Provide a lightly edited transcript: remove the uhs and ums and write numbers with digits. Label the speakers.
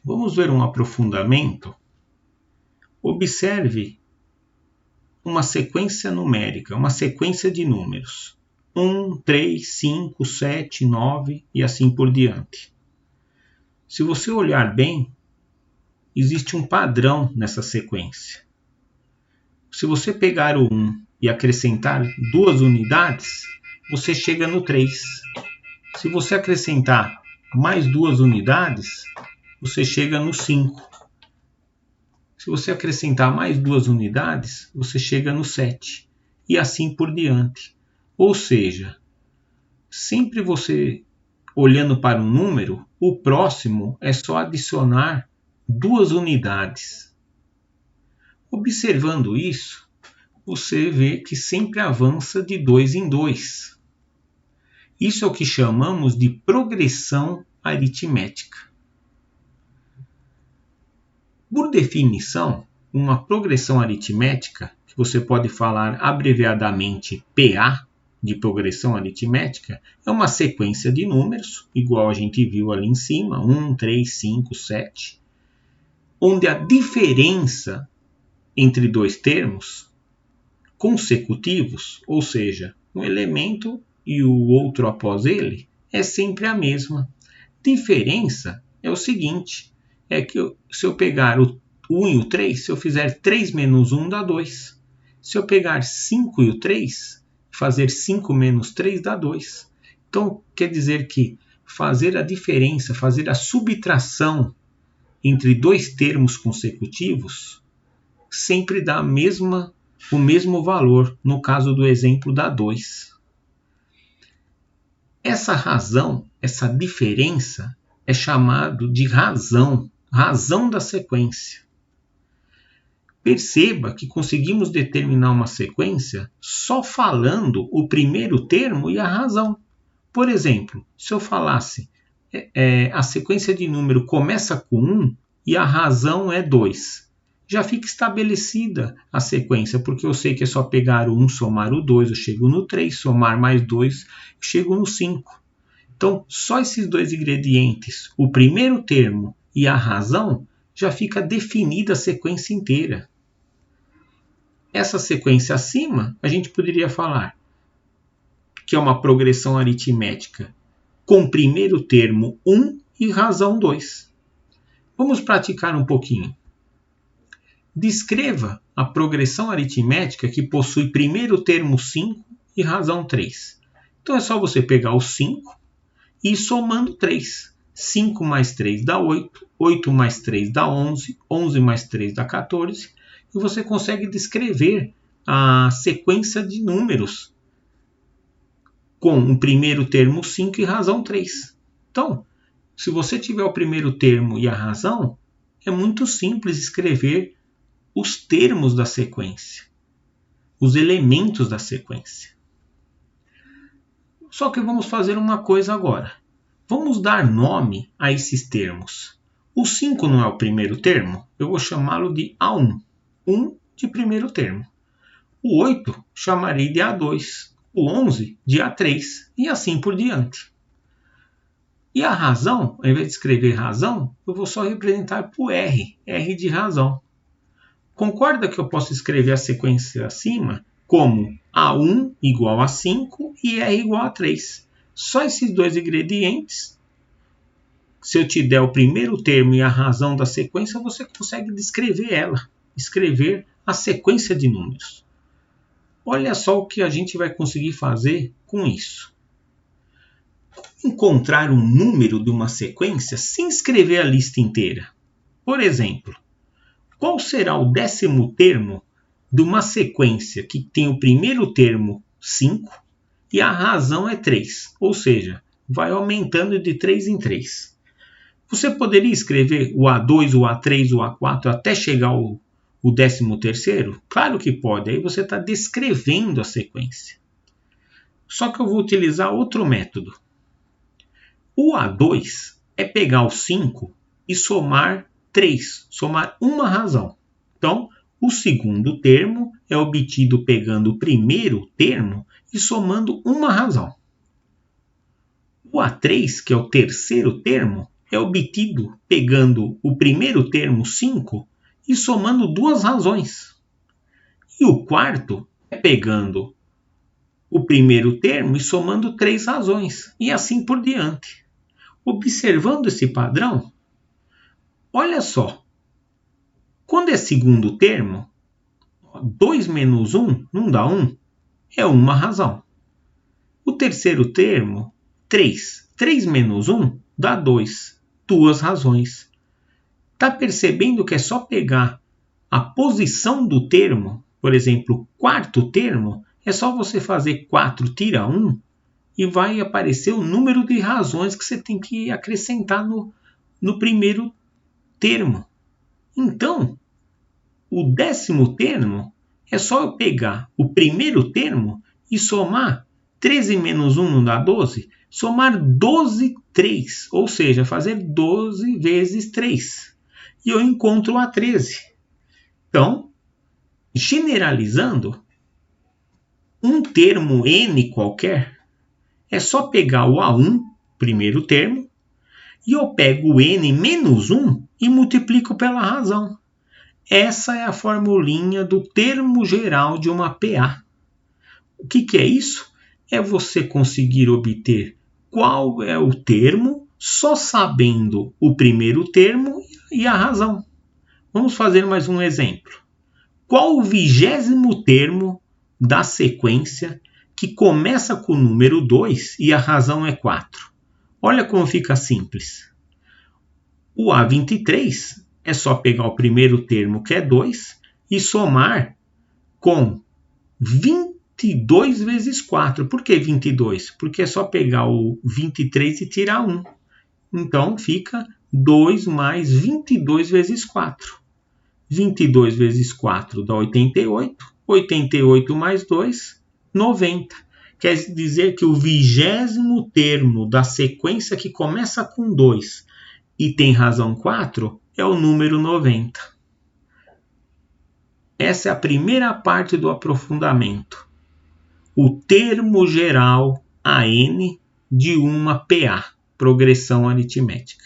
Speaker 1: Vamos ver um aprofundamento. Observe uma sequência numérica, uma sequência de números. 1, 3, 5, 7, 9 e assim por diante. Se você olhar bem, existe um padrão nessa sequência. Se você pegar o 1 e acrescentar 2 unidades, você chega no 3. Se você acrescentar mais 2 unidades, você chega no 5. Se você acrescentar mais 2 unidades, você chega no 7. E assim por diante. Ou seja, sempre você olhando para um número, o próximo é só adicionar 2 unidades. Observando isso, você vê que sempre avança de 2 em 2. Isso é o que chamamos de progressão aritmética. Por definição, uma progressão aritmética, que você pode falar abreviadamente PA, de progressão aritmética, é uma sequência de números, igual a gente viu ali em cima, 1, 3, 5, 7, onde a diferença entre dois termos consecutivos, ou seja, um elemento e o outro após ele, é sempre a mesma. Diferença é o seguinte, é que se eu pegar o 1 e o 3, se eu fizer 3 menos 1 dá 2. Se eu pegar 5 e o 3, fazer 5 menos 3 dá 2. Então, quer dizer que fazer a diferença, fazer a subtração entre dois termos consecutivos sempre dá o mesmo valor. No caso do exemplo, dá 2. Essa razão, essa diferença, é chamado de razão da sequência. Perceba que conseguimos determinar uma sequência só falando o primeiro termo e a razão. Por exemplo, se eu falasse a sequência de número começa com 1 e a razão é 2. Já fica estabelecida a sequência, porque eu sei que é só pegar o 1, somar o 2, eu chego no 3, somar mais 2, eu chego no 5. Então, só esses dois ingredientes, o primeiro termo e a razão, já fica definida a sequência inteira. Essa sequência acima, a gente poderia falar que é uma progressão aritmética com primeiro termo 1 e razão 2. Vamos praticar um pouquinho. Descreva a progressão aritmética que possui primeiro termo 5 e razão 3. Então é só você pegar o 5 e ir somando 3. 5 mais 3 dá 8, 8 mais 3 dá 11, 11 mais 3 dá 14, e você consegue descrever a sequência de números com o primeiro termo 5 e razão 3. Então, se você tiver o primeiro termo e a razão, é muito simples escrever os termos da sequência, os elementos da sequência. Só que vamos fazer uma coisa agora. Vamos dar nome a esses termos. O 5 não é o primeiro termo? Eu vou chamá-lo de A1. 1 de primeiro termo. O 8 chamarei de A2. O 11 de A3. E assim por diante. E a razão, ao invés de escrever razão, eu vou só representar por R. R de razão. Concorda que eu posso escrever a sequência acima como A1 igual a 5 e R igual a 3. Só esses dois ingredientes, se eu te der o primeiro termo e a razão da sequência, você consegue descrever ela, escrever a sequência de números. Olha só o que a gente vai conseguir fazer com isso. Encontrar um número de uma sequência sem escrever a lista inteira. Por exemplo, qual será o 10º termo de uma sequência que tem o primeiro termo 5 e a razão é 3, ou seja, vai aumentando de 3 em 3. Você poderia escrever o A2, o A3, o A4 até chegar ao 13º? Claro que pode, aí você está descrevendo a sequência. Só que eu vou utilizar outro método. O A2 é pegar o 5 e somar 3, somar uma razão. Então, o segundo termo é obtido pegando o primeiro termo e somando uma razão. O A3, que é o terceiro termo, é obtido pegando o primeiro termo, 5, e somando duas razões. E o quarto é pegando o primeiro termo e somando 3 razões, e assim por diante. Observando esse padrão, olha só, quando é segundo termo, 2 menos 1 não dá 1, é uma razão. O terceiro termo, 3. 3 menos 1 dá 2, duas razões. Está percebendo que é só pegar a posição do termo, por exemplo, quarto termo, é só você fazer 4 tira 1 e vai aparecer o número de razões que você tem que acrescentar no primeiro termo. Então, o décimo termo é só eu pegar o primeiro termo e somar 13 menos 1 não dá 12, somar 12, 3, ou seja, fazer 12 vezes 3. E eu encontro a 13. Então, generalizando, um termo n qualquer, é só pegar o A1, primeiro termo, e eu pego o n menos 1 e multiplico pela razão. Essa é a formulinha do termo geral de uma PA. O que é isso? É você conseguir obter qual é o termo só sabendo o primeiro termo e a razão. Vamos fazer mais um exemplo. Qual o 20º termo da sequência que começa com o número 2 e a razão é 4? Olha como fica simples. O A23 é só pegar o primeiro termo, que é 2, e somar com 22 vezes 4. Por que 22? Porque é só pegar o 23 e tirar 1. Então fica 2 mais 22 vezes 4. 22 vezes 4 dá 88. 88 mais 2, 90. Quer dizer que o 20º termo da sequência que começa com 2 e tem razão 4 é o número 90. Essa é a primeira parte do aprofundamento. O termo geral AN de uma PA, progressão aritmética.